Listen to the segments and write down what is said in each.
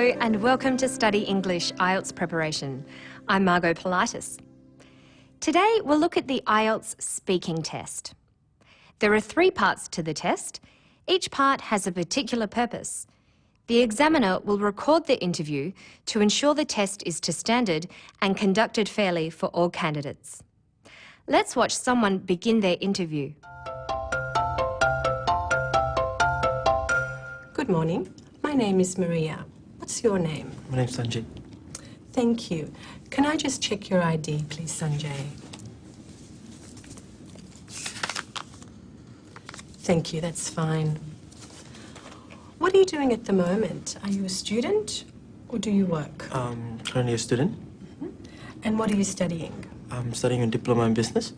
Hello and welcome to Study English IELTS Preparation. I'm Margot Politis. Today we'll look at the IELTS speaking test. There are 3 parts to the test. Each part has a particular purpose. The examiner will record the interview to ensure the test is to standard and conducted fairly for all candidates. Let's watch someone begin their interview. Good morning. My name is Maria. What's your name? My name's Sanjay. Thank you. Can I just check your ID, please, Sanjay? Thank you, that's fine. What are you doing at the moment? Are you a student or do you work? Currently a student. And what are you studying? I'm studying a diploma in business.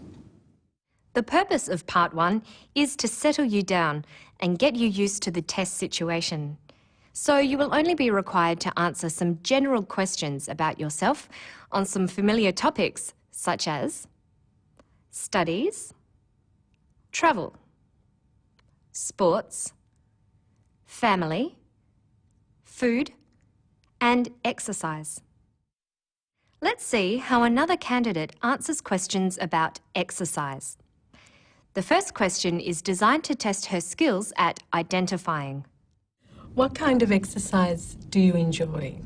The purpose of Part 1 is to settle you down and get you used to the test situation. So you will only be required to answer some general questions about yourself on some familiar topics such as studies, travel, sports, family, food, and exercise. Let's see how another candidate answers questions about exercise. The first question is designed to test her skills at identifying. What kind of exercise do you enjoy?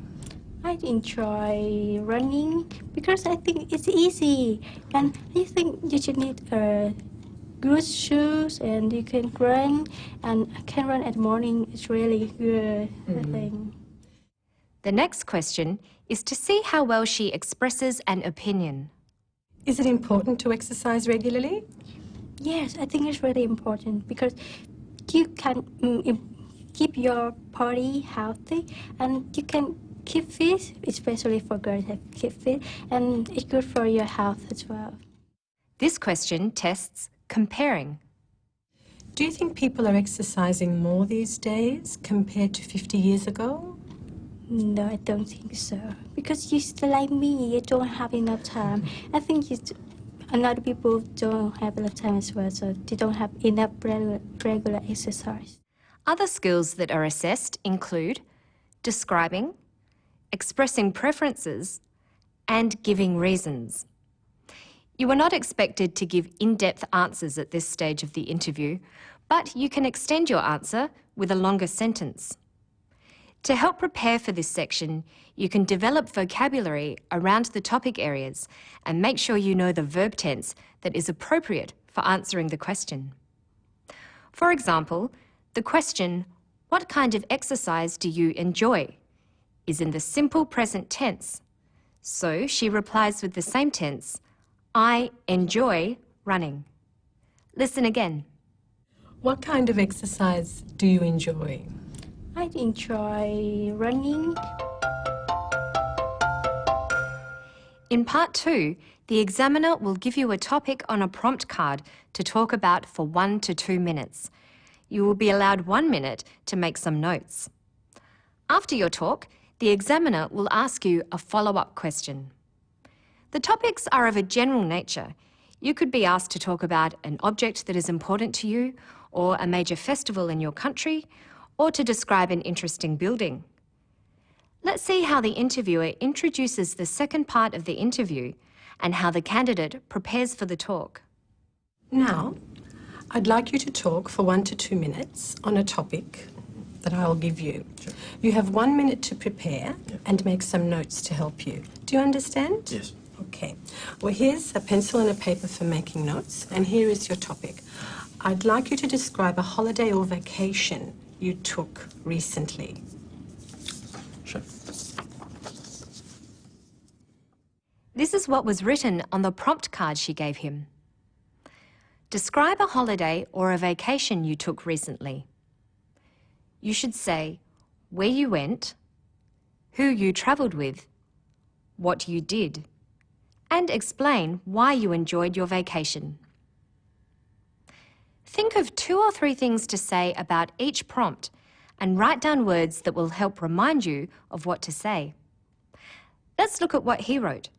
I enjoy running because I think it's easy, and I think you should need good shoes and you can run, and I can run at morning. It's really good, I think. The next question is to see how well she expresses an opinion. Is it important to exercise regularly? Yes, I think it's really important because you can keep your body healthy and you can keep fit, especially for girls that keep fit, and it's good for your health as well. This question tests comparing. Do you think people are exercising more these days compared to 50 years ago? No, I don't think so. Because you're still like me, you don't have enough time. I think other people don't have enough time as well, so they don't have enough regular exercise. Other skills that are assessed include describing, expressing preferences, and giving reasons. You are not expected to give in-depth answers at this stage of the interview, but you can extend your answer with a longer sentence. To help prepare for this section, you can develop vocabulary around the topic areas and make sure you know the verb tense that is appropriate for answering the question. For example, the question, "What kind of exercise do you enjoy?" is in the simple present tense. So she replies with the same tense, "I enjoy running." Listen again. What kind of exercise do you enjoy? I enjoy running. In Part 2, the examiner will give you a topic on a prompt card to talk about for 1 to 2 minutes. You will be allowed 1 minute to make some notes. After your talk, the examiner will ask you a follow-up question. The topics are of a general nature. You could be asked to talk about an object that is important to you, or a major festival in your country, or to describe an interesting building. Let's see how the interviewer introduces the second part of the interview and how the candidate prepares for the talk. Now, I'd like you to talk for 1 to 2 minutes on a topic that I'll give you. Sure. You have 1 minute to prepare and make some notes to help you. Do you understand? Yes. Okay. Well, here's a pencil and a paper for making notes, and here is your topic. I'd like you to describe a holiday or vacation you took recently. Sure. This is what was written on the prompt card she gave him. Describe a holiday or a vacation you took recently. You should say where you went, who you travelled with, what you did, and explain why you enjoyed your vacation. Think of 2 or 3 things to say about each prompt and write down words that will help remind you of what to say. Let's look at what he wrote.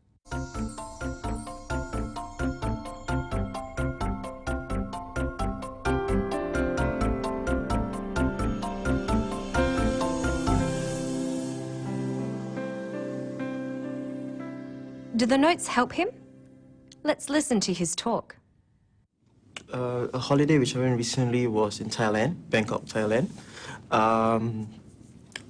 Do the notes help him? Let's listen to his talk. A holiday which I went recently was in Thailand, Bangkok, Thailand.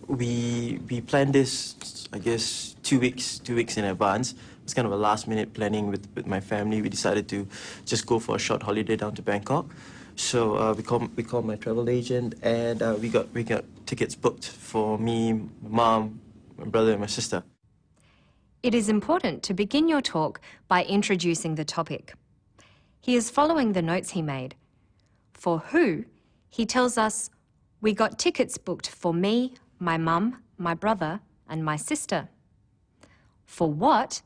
We planned this, I guess, 2 weeks in advance. It's kind of a last-minute planning with my family. We decided to just go for a short holiday down to Bangkok. So we called my travel agent, and we got tickets booked for me, my mom, my brother, and my sister. It is important to begin your talk by introducing the topic. He is following the notes he made. For who, he tells us, we got tickets booked for me, my mum, my brother, and my sister. For what,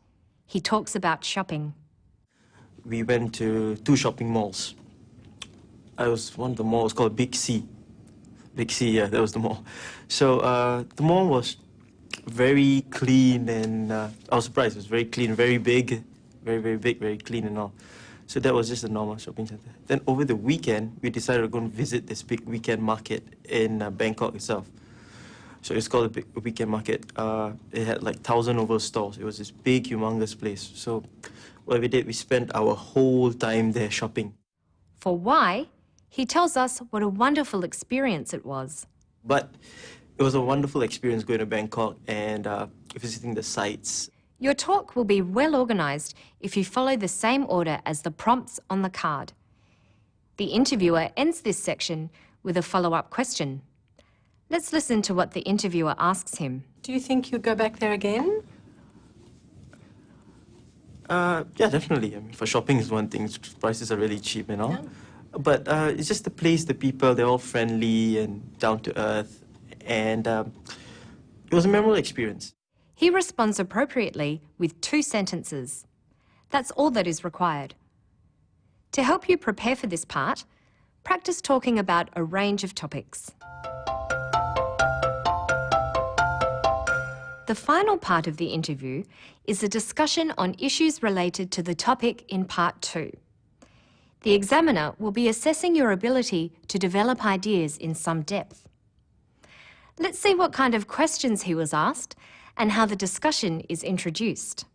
he talks about shopping. We went to 2 shopping malls. One of the malls called Big C. Big C, yeah, that was the mall. So the mall was very clean, and I was surprised. It was very clean, very big, very big, very clean and all. So that was just a normal shopping center. Then over the weekend, we decided to go and visit this big weekend market in Bangkok itself. So it's called a big weekend market. It had like 1,000 over stores. It was this big, humongous place. So what we did, we spent our whole time there shopping. For why, he tells us what a wonderful experience it was. But it was a wonderful experience going to Bangkok and visiting the sites. Your talk will be well organised if you follow the same order as the prompts on the card. The interviewer ends this section with a follow-up question. Let's listen to what the interviewer asks him. Do you think you'd go back there again? Yeah, definitely. I mean, for shopping is one thing. Prices are really cheap and all. Yeah. But it's just the place, the people, they're all friendly and down to earth. And it was a memorable experience. He responds appropriately with 2 sentences. That's all that is required. To help you prepare for this part, practice talking about a range of topics. The final part of the interview is a discussion on issues related to the topic in part 2. The examiner will be assessing your ability to develop ideas in some depth. Let's see what kind of questions he was asked and how the discussion is introduced.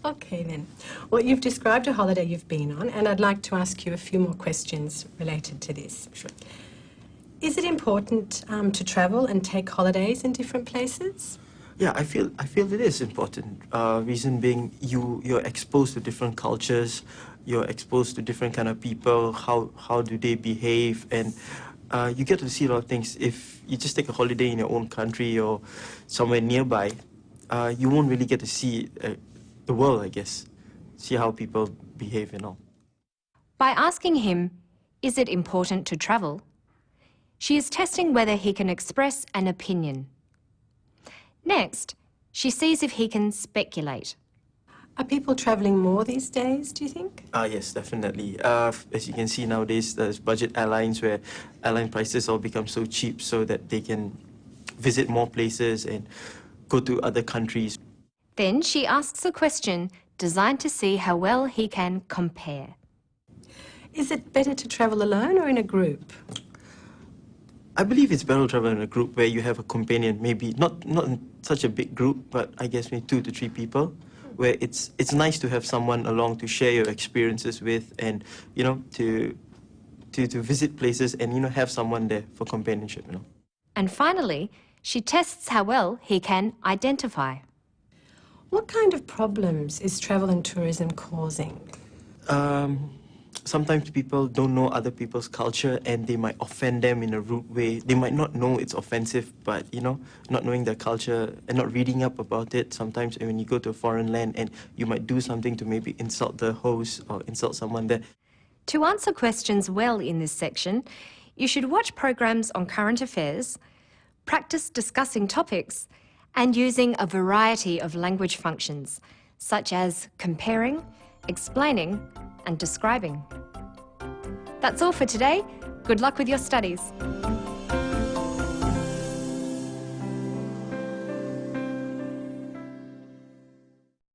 Okay then. Well, you've described a holiday you've been on, and I'd like to ask you a few more questions related to this. Sure. Is it important to travel and take holidays in different places? Yeah, I feel it is important. Reason being, you're exposed to different cultures, you're exposed to different kind of people, how do they behave, and you get to see a lot of things. If you just take a holiday in your own country or somewhere nearby, you won't really get to see the world, I guess. See how people behave and all. By asking him, is it important to travel? She is testing whether he can express an opinion. Next, she sees if he can speculate. Are people travelling more these days, do you think? Yes, definitely. As you can see nowadays, there's budget airlines where airline prices all become so cheap so that they can visit more places and go to other countries. Then she asks a question designed to see how well he can compare. Is it better to travel alone or in a group? I believe it's better to travel in a group where you have a companion, maybe not in such a big group, but I guess maybe 2 to 3 people, where it's nice to have someone along to share your experiences with, and to visit places and have someone there for companionship. And finally, she tests how well he can identify. What kind of problems is travel and tourism causing? Sometimes people don't know other people's culture and they might offend them in a rude way. They might not know it's offensive, but, not knowing their culture and not reading up about it. Sometimes when you go to a foreign land and you might do something to maybe insult the host or insult someone there. To answer questions well in this section, you should watch programs on current affairs, practice discussing topics, and using a variety of language functions, such as comparing, explaining, and describing. That's all for today. Good luck with your studies.